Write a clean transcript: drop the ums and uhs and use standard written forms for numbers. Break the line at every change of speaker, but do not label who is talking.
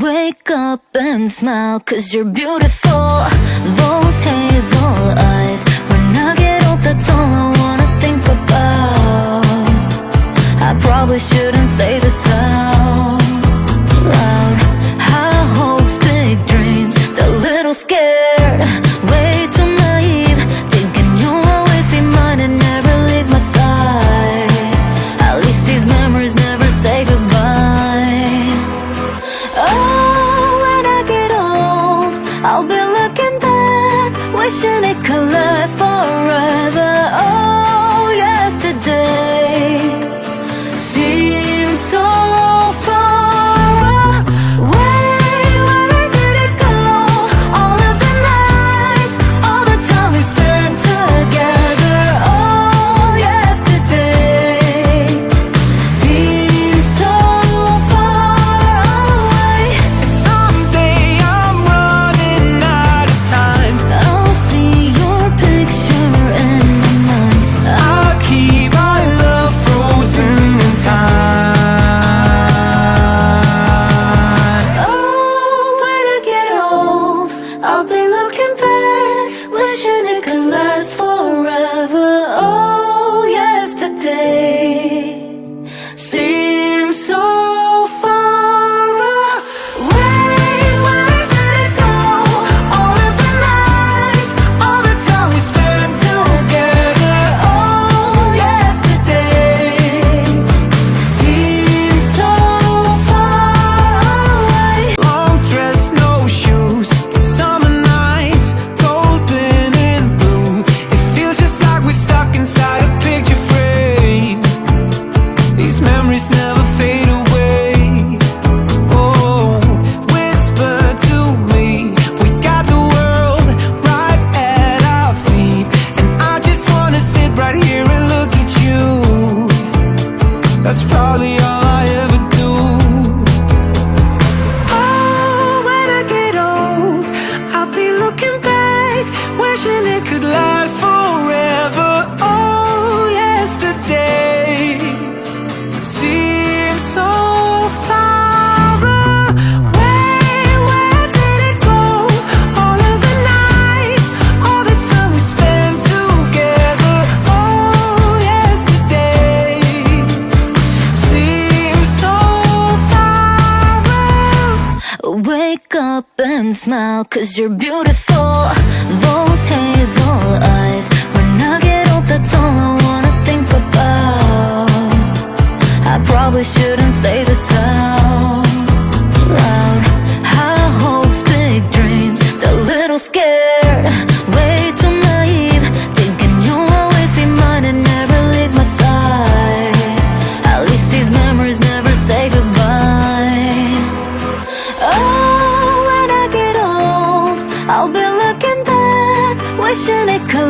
Wake up and smile, 'cause you're beautiful. Those hazel eyes. When I get old, that's all I wanna think about. I probably shouldn't say this out loud. High hopes, big dreams, a little scared, way too naive, thinking you'll always be mine and never leave my side. At least these memories never say goodbye. Oh, when I get old, I'll be looking back, wishing it could last forever. Oh, yesterday seems so far away. Where did it go? All of the nights, all the time we spent together. Oh, yesterday seems so far away.
Someday I'm running out of time.
I'll see your picture in my mind.
I'll keep our love frozen in time.
Oh, when I get old, I'll be looking back, wishing it could last forever. Oh, yesterday seems so far away. Where did it go? All of the nights, all the time we spent together. Oh, yesterday seems so far away.
Long dress, no shoes, summer nights, golden and blue. It feels just like we're stuck inside a picture frame. These memories never fade away. Oh, whisper to me, we got the world right at our feet, and I just wanna sit right here and look at you. That's probably all I ever do. Oh, when I get old, I'll be looking back, wishing it could last forever. Oh, yesterday seems so far away. Where did it go? All of the nights, all the time we spent together. Oh, yesterday seems so far away.
Wake up and smile, 'cause you're beautiful. Those hazel eyes. When I get old, that's all I wanna think about. I probably shouldn't say this out loud. High hopes, big dreams, a little scared, way too naive, thinking you'll always be mine and never leave my side. At least these memories never say goodbye. Oh, when I get old, I'll be looking back, wishing it could